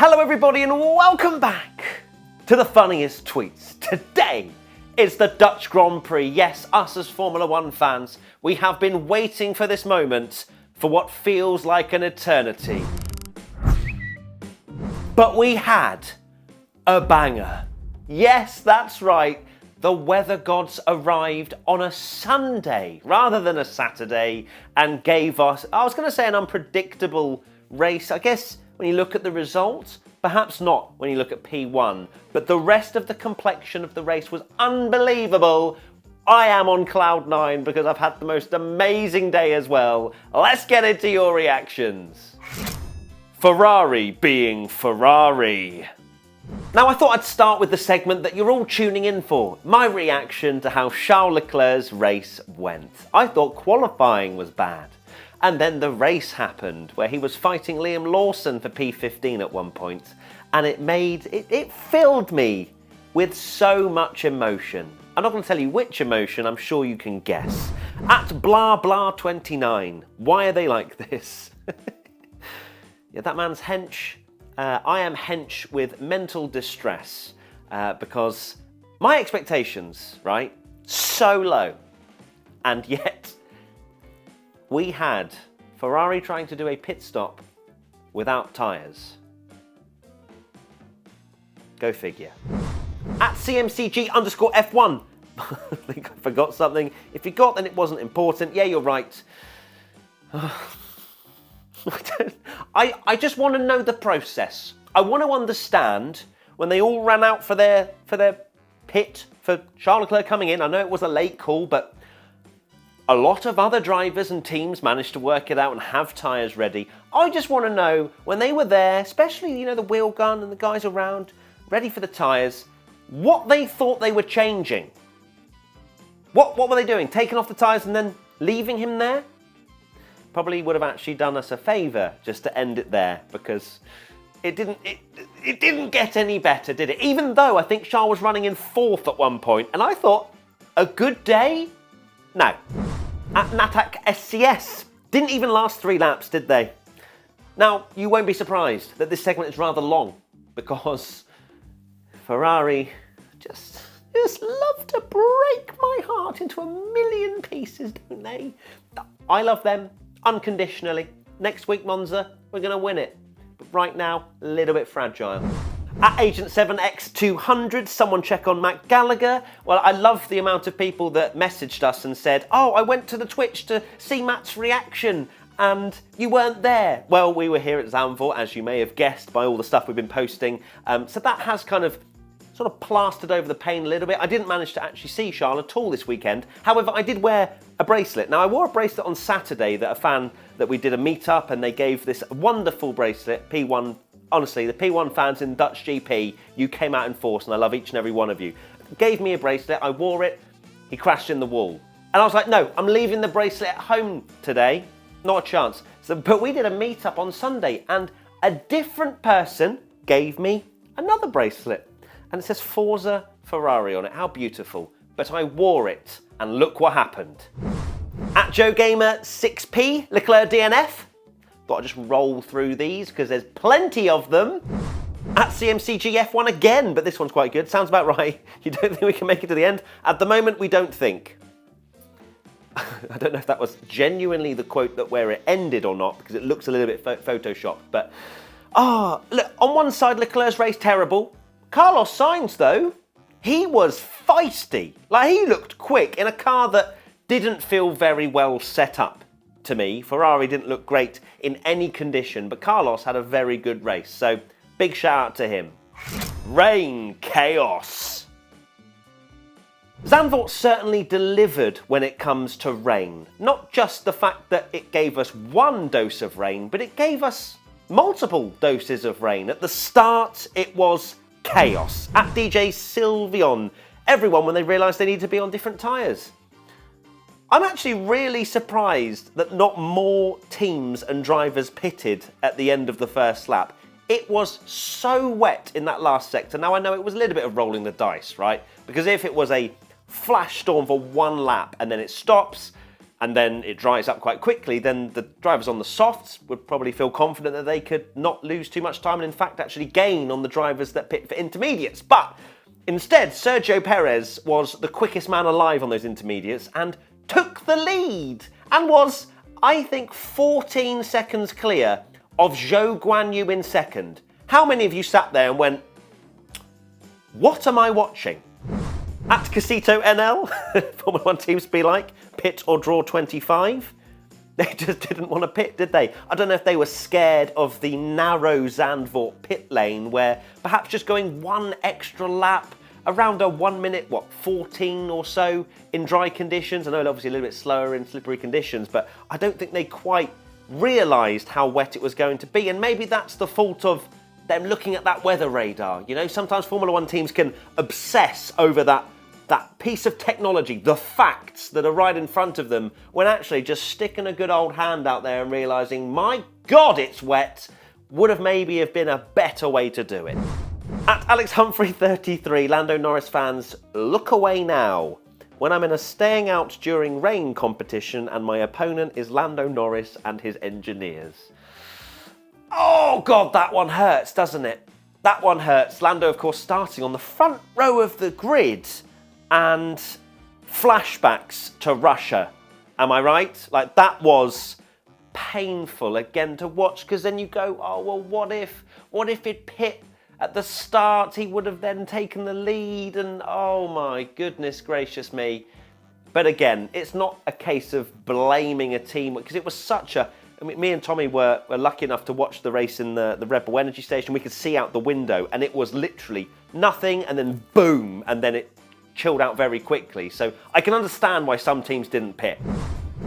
Hello everybody and welcome back to the funniest tweets. Today is the Dutch Grand Prix. Yes, us as Formula One fans, we have been waiting for this moment for what feels like an eternity. But we had a banger. Yes, that's right. The weather gods arrived on a Sunday rather than a Saturday and gave us, I was going to say, an unpredictable race. I guess when you look at the results, perhaps not when you look at P1, but the rest of the complexion of the race was unbelievable. I am on cloud nine because I've had the most amazing day as well. Let's get into your reactions. Ferrari being Ferrari. Now I thought I'd start with the segment that you're all tuning in for, my reaction to how Charles Leclerc's race went. I thought qualifying was bad. And then the race happened, where he was fighting Liam Lawson for P15 at one point, and it filled me with so much emotion. I'm not going to tell you which emotion, I'm sure you can guess. At blah blah 29, why are they like this? Yeah, that man's hench. I am hench with mental distress because my expectations, right, so low, and yet we had Ferrari trying to do a pit stop without tyres. Go figure. At CMCG_F1. I think I forgot something. If you got, then it wasn't important. Yeah, you're right. I just want to know the process. I want to understand when they all ran out for their pit for Charles Leclerc coming in. I know it was a late call, but a lot of other drivers and teams managed to work it out and have tyres ready. I just want to know when they were there, especially, you know, the wheel gun and the guys around ready for the tyres, what they thought they were changing. What were they doing? Taking off the tyres and then leaving him there? Probably would have actually done us a favour just to end it there, because it didn't get any better, did it? Even though I think Charles was running in 4th at one point, and I thought, a good day? No. At Natak SCS, didn't even last 3 laps, did they? Now, you won't be surprised that this segment is rather long, because Ferrari just love to break my heart into a million pieces, don't they? I love them unconditionally. Next week, Monza, we're going to win it. But right now, a little bit fragile. At Agent 7X200, someone check on Matt Gallagher. Well, I love the amount of people that messaged us and said, oh, I went to the Twitch to see Matt's reaction and you weren't there. Well, we were here at Zandvoort, as you may have guessed by all the stuff we've been posting. So that has kind of sort of plastered over the pain a little bit. I didn't manage to actually see Charles at all this weekend. However, I did wear a bracelet. Now, I wore a bracelet on Saturday that a fan that we did a meet-up and they gave this wonderful bracelet, P1. Honestly, the P1 fans in Dutch GP, you came out in force and I love each and every one of you. Gave me a bracelet, I wore it, he crashed in the wall. And I was like, no, I'm leaving the bracelet at home today. Not a chance. But we did a meet-up on Sunday and a different person gave me another bracelet. And it says Forza Ferrari on it. How beautiful. But I wore it and look what happened. At JoeGamer6P, Leclerc DNF. Thought I'd just roll through these because there's plenty of them. At CMCGF1 again, but this one's quite good. Sounds about right. You don't think we can make it to the end? At the moment, we don't think. I don't know if that was genuinely the quote that where it ended or not, because it looks a little bit photoshopped. But, look, on one side, Leclerc's race terrible. Carlos Sainz, though, he was feisty. Like, he looked quick in a car that didn't feel very well set up to me. Ferrari didn't look great in any condition, but Carlos had a very good race. So, big shout out to him. Rain chaos. Zandvoort certainly delivered when it comes to rain. Not just the fact that it gave us one dose of rain, but it gave us multiple doses of rain. At the start, it was chaos. At DJ Sylvion, everyone when they realised they needed to be on different tyres. I'm actually really surprised that not more teams and drivers pitted at the end of the first lap. It was so wet in that last sector. Now I know it was a little bit of rolling the dice, right? Because if it was a flash storm for one lap and then it stops, and then it dries up quite quickly, then the drivers on the softs would probably feel confident that they could not lose too much time and in fact actually gain on the drivers that pit for intermediates. But instead, Sergio Perez was the quickest man alive on those intermediates and took the lead and was, I think, 14 seconds clear of Zhou Guanyu in second. How many of you sat there and went, what am I watching? At Casito NL, Formula 1 teams be like, pit or draw 25. They just didn't want to pit, did they? I don't know if they were scared of the narrow Zandvoort pit lane where perhaps just going one extra lap around a 1 minute, 14 or so in dry conditions. I know obviously a little bit slower in slippery conditions, but I don't think they quite realised how wet it was going to be. And maybe that's the fault of them looking at that weather radar. You know, sometimes Formula 1 teams can obsess over that piece of technology, the facts that are right in front of them, when actually just sticking a good old hand out there and realising, my God, it's wet, would have maybe have been a better way to do it. At Alex Humphrey 33, Lando Norris fans, look away now. When I'm in a staying out during rain competition and my opponent is Lando Norris and his engineers. Oh God, that one hurts, doesn't it? That one hurts. Lando, of course, starting on the front row of the grid and flashbacks to Russia. Am I right? Like, that was painful again to watch, because then you go, oh, well, what if he'd pit at the start, he would have then taken the lead, and oh my goodness gracious me. But again, it's not a case of blaming a team, because it was such a, I mean, me and Tommy were lucky enough to watch the race in the Red Bull Energy Station. We could see out the window, and it was literally nothing, and then boom, and then it chilled out very quickly. So I can understand why some teams didn't pit.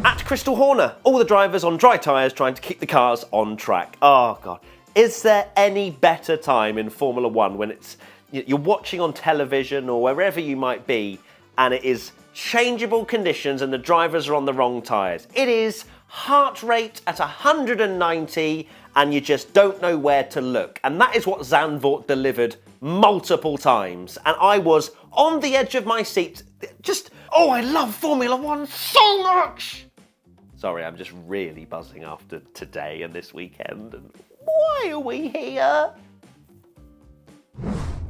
At Crystal Horner, all the drivers on dry tyres trying to keep the cars on track. Oh God. Is there any better time in Formula 1 when you're watching on television or wherever you might be, and it is changeable conditions and the drivers are on the wrong tyres? It is heart rate at 190 and you just don't know where to look. And that is what Zandvoort delivered multiple times. And I was on the edge of my seat, oh, I love Formula 1 so much! Sorry, I'm just really buzzing after today and this weekend. And why are we here?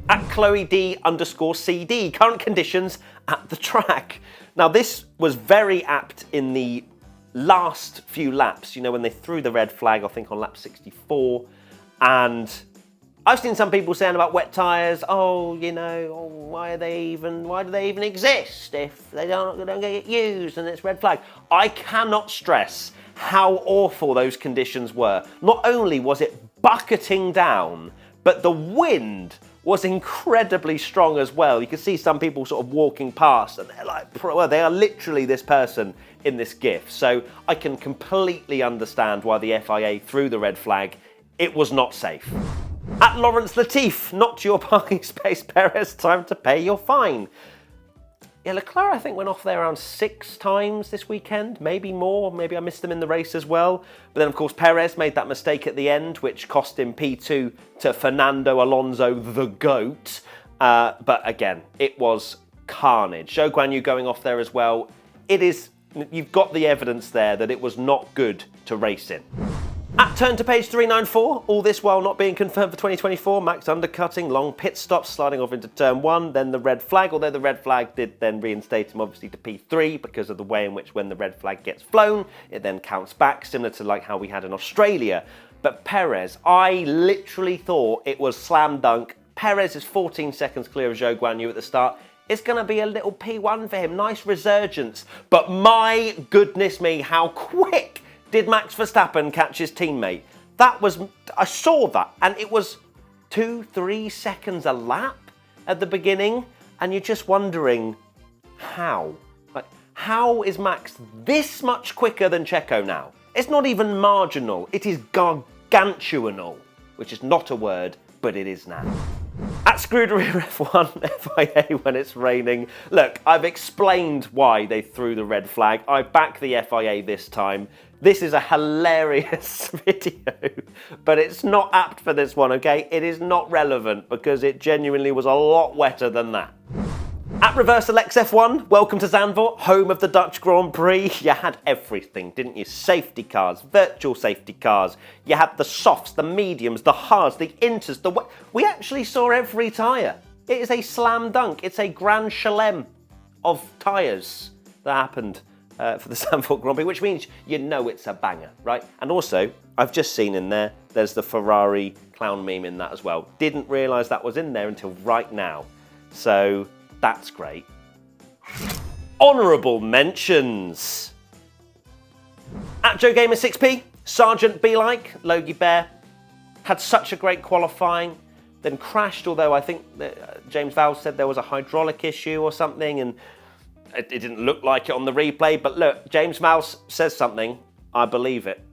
At Chloe D_CD, current conditions at the track. Now, this was very apt in the last few laps, you know, when they threw the red flag, I think on lap 64. And I've seen some people saying about wet tyres, oh, you know, why do they even exist if they don't get used and it's red flag? I cannot stress how awful those conditions were. Not only was it bucketing down, but the wind was incredibly strong as well. You can see some people sort of walking past and they're like, well, they are literally this person in this GIF. So I can completely understand why the FIA threw the red flag. It was not safe. At Lawrence Latif, not your parking space, Perez, time to pay your fine. Yeah, Leclerc, I think, went off there around 6 times this weekend, maybe more. Maybe I missed them in the race as well. But then, of course, Perez made that mistake at the end, which cost him P2 to Fernando Alonso, the GOAT. But again, it was carnage. Zhou Guanyu going off there as well. You've got the evidence there that it was not good to race in. At turn to page 394, all this while not being confirmed for 2024, Max undercutting, long pit stops, sliding off into turn 1, then the red flag, although the red flag did then reinstate him obviously to P3 because of the way in which when the red flag gets flown, it then counts back, similar to like how we had in Australia. But Perez, I literally thought it was slam dunk. Perez is 14 seconds clear of Zhou Guanyu at the start. It's going to be a little P1 for him, nice resurgence. But my goodness me, how quick did Max Verstappen catch his teammate? I saw that, and it was 2-3 seconds a lap at the beginning, and you're just wondering how? Like, how is Max this much quicker than Checo now? It's not even marginal, it is gargantuanal, which is not a word, but it is now. At Scuderia F1 FIA when it's raining. Look, I've explained why they threw the red flag. I back the FIA this time. This is a hilarious video, but it's not apt for this one, okay? It is not relevant because it genuinely was a lot wetter than that. At At Reversal XF1, welcome to Zandvoort, home of the Dutch Grand Prix. You had everything, didn't you? Safety cars, virtual safety cars. You had the softs, the mediums, the hards, the inters. We actually saw every tyre. It is a slam dunk. It's a grand chelem of tyres that happened for the Zandvoort Grand Prix, which means you know it's a banger, right? And also, I've just seen in there's the Ferrari clown meme in that as well. Didn't realise that was in there until right now. So that's great. Honourable mentions. At Joe Gamer 6P, Sergeant Be Like, Logie Bear, had such a great qualifying, then crashed, although I think that James Vowles said there was a hydraulic issue or something, and it didn't look like it on the replay. But look, James Vowles says something, I believe it.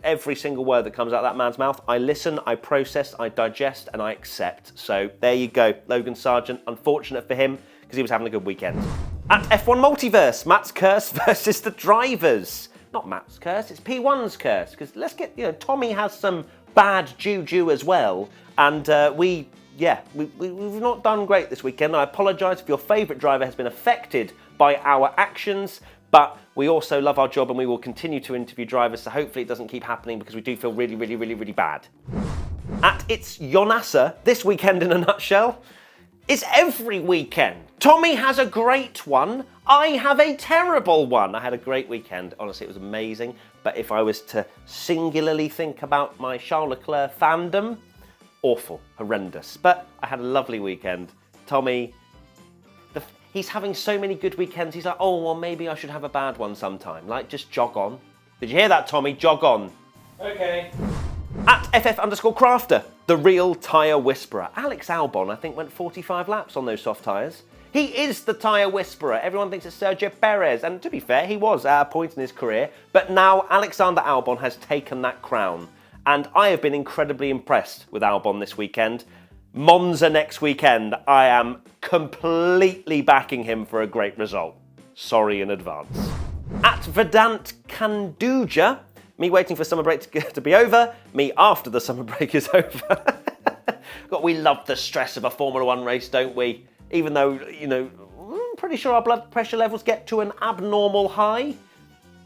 Every single word that comes out of that man's mouth, I listen, I process, I digest, and I accept. So there you go, Logan Sargent. Unfortunate for him, because he was having a good weekend. At F1 Multiverse, Matt's curse versus the drivers. Not Matt's curse, it's P1's curse. Because let's get, Tommy has some bad juju as well. And we've not done great this weekend. I apologise if your favourite driver has been affected by our actions. But we also love our job and we will continue to interview drivers, so hopefully it doesn't keep happening because we do feel really, really, really, really bad. At It's Yonasa, this weekend in a nutshell, is every weekend. Tommy has a great one, I have a terrible one. I had a great weekend, honestly it was amazing, but if I was to singularly think about my Charles Leclerc fandom, awful, horrendous. But I had a lovely weekend. Tommy, he's having so many good weekends. He's like, oh, well, maybe I should have a bad one sometime. Like, just jog on. Did you hear that, Tommy? Jog on. Okay. At FF_Crafter, the real tyre whisperer. Alex Albon, I think, went 45 laps on those soft tyres. He is the tyre whisperer. Everyone thinks it's Sergio Perez. And to be fair, he was at a point in his career. But now Alexander Albon has taken that crown. And I have been incredibly impressed with Albon this weekend. Monza next weekend, I am completely backing him for a great result. Sorry in advance. At Vedant Kanduja, me waiting for summer break to be over, me after the summer break is over. We love the stress of a Formula One race, don't we? Even though, I'm pretty sure our blood pressure levels get to an abnormal high.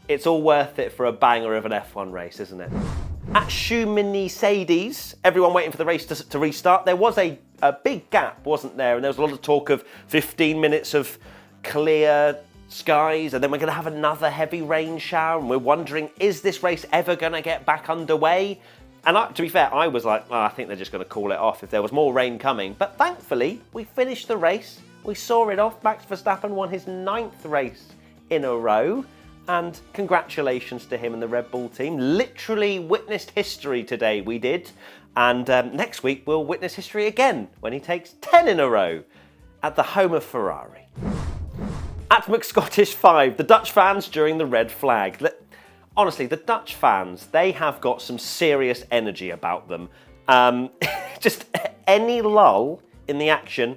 It's all worth it for a banger of an F1 race, isn't it? At Shumini Sades, everyone waiting for the race to restart. There was a big gap, wasn't there? And there was a lot of talk of 15 minutes of clear skies, and then we're going to have another heavy rain shower, and we're wondering, is this race ever going to get back underway? And to be fair, I was like, I think they're just going to call it off if there was more rain coming. But thankfully, we finished the race. We saw it off. Max Verstappen won his 9th race in a row. And congratulations to him and the Red Bull team. Literally witnessed history today, we did. And next week we'll witness history again when he takes 10 in a row at the home of Ferrari. At McScottish5, the Dutch fans during the red flag. Honestly, the Dutch fans, they have got some serious energy about them. Just any lull in the action,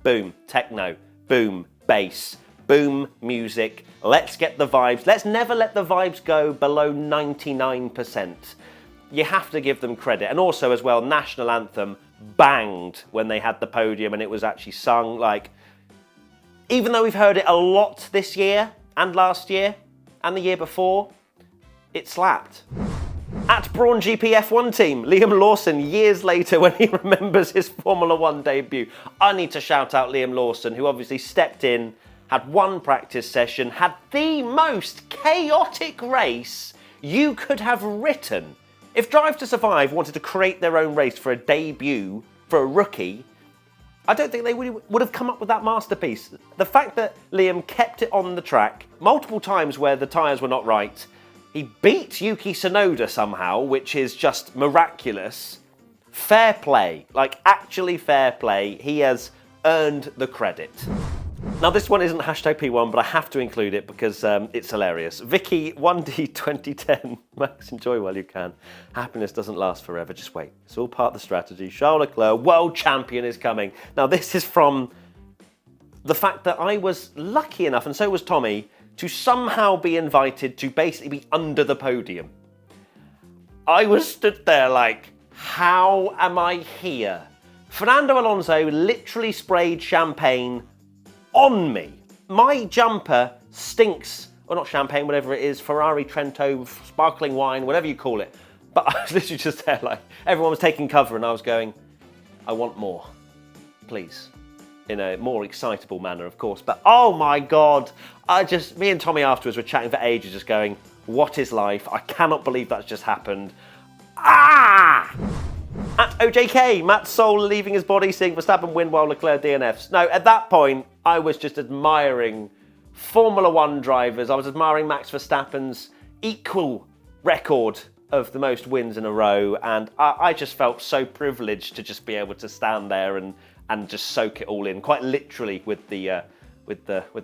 boom, techno, boom, bass, boom, music. Let's get the vibes. Let's never let the vibes go below 99%. You have to give them credit. And also as well, national anthem banged when they had the podium and it was actually sung. Like, even though we've heard it a lot this year and last year and the year before, it slapped. At Brawn GP F1 team, Liam Lawson, years later when he remembers his Formula One debut. I need to shout out Liam Lawson, who obviously stepped in, had one practice session, had the most chaotic race you could have written. If Drive to Survive wanted to create their own race for a debut for a rookie, I don't think they would have come up with that masterpiece. The fact that Liam kept it on the track multiple times where the tyres were not right, he beat Yuki Tsunoda somehow, which is just miraculous. Fair play, like actually fair play. He has earned the credit. Now this one isn't hashtag P1, but I have to include it because it's hilarious. Vicky 1D 2010. Max, enjoy while you can. Happiness doesn't last forever, just wait. It's all part of the strategy. Charles Leclerc, world champion, is coming. Now this is from the fact that I was lucky enough, and so was Tommy, to somehow be invited to basically be under the podium. I was stood there like, how am I here? Fernando Alonso literally sprayed champagne on me. My jumper stinks, or not champagne, whatever it is, Ferrari, Trento, sparkling wine, whatever you call it. But I was literally just there, like, everyone was taking cover and I was going, I want more, please. In a more excitable manner, of course. But oh my God, me and Tommy afterwards were chatting for ages, just going, what is life? I cannot believe that's just happened. Ah! At OJK, Matt's soul leaving his body, seeing Verstappen win while Leclerc DNFs. No, at that point, I was just admiring Formula One drivers. I was admiring Max Verstappen's equal record of the most wins in a row, and I just felt so privileged to just be able to stand there and just soak it all in, quite literally with the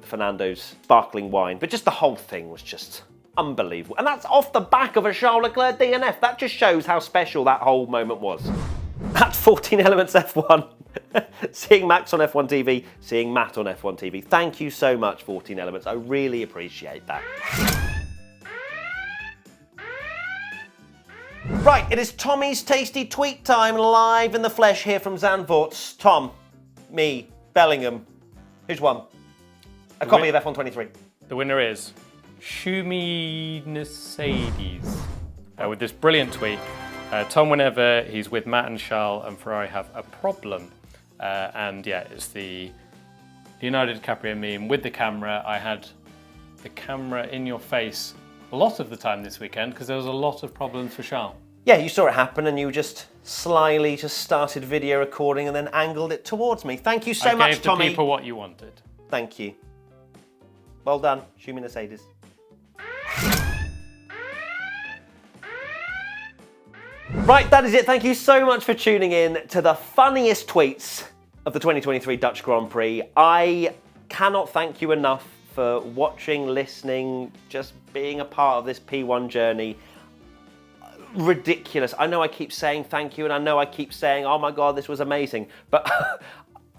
Fernando's sparkling wine. But just the whole thing was just unbelievable. And that's off the back of a Charles Leclerc DNF. That just shows how special that whole moment was. At 14 Elements F1, seeing Max on F1 TV, seeing Matt on F1 TV. Thank you so much, 14 Elements. I really appreciate that. Right, it is Tommy's Tasty Tweet time, live in the flesh here from Zandvoort. Tom, me, Bellingham. Who's won? A copy of F1 23. The winner is Shumi Mercedes with this brilliant tweet. Tom, whenever he's with Matt and Charles and Ferrari have a problem, and yeah, it's the Leonardo DiCaprio meme with the camera. I had the camera in your face a lot of the time this weekend because there was a lot of problems for Charles. Yeah, you saw it happen and you just slyly just started video recording and then angled it towards me. Thank you so much, Tommy. I gave the people what you wanted. Thank you. Well done, Shumi Mercedes. Right, that is it. Thank you so much for tuning in to the funniest tweets of the 2023 Dutch Grand Prix. I cannot thank you enough for watching, listening, just being a part of this P1 journey. Ridiculous. I know I keep saying thank you and I know I keep saying, oh my God, this was amazing. But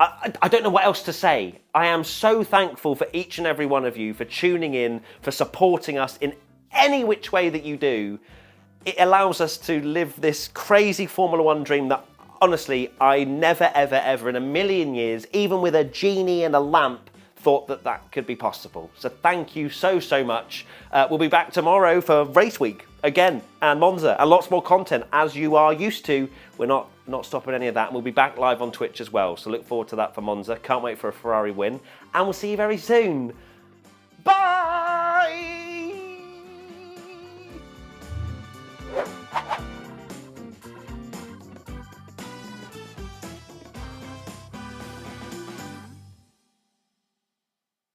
I don't know what else to say. I am so thankful for each and every one of you for tuning in, for supporting us in any which way that you do. It allows us to live this crazy Formula One dream that, honestly, I never, ever, ever in a million years, even with a genie and a lamp, thought that that could be possible. So thank you so, so much. We'll be back tomorrow for race week again, and Monza, and lots more content as you are used to. We're not stopping any of that. And we'll be back live on Twitch as well. So look forward to that for Monza. Can't wait for a Ferrari win. And we'll see you very soon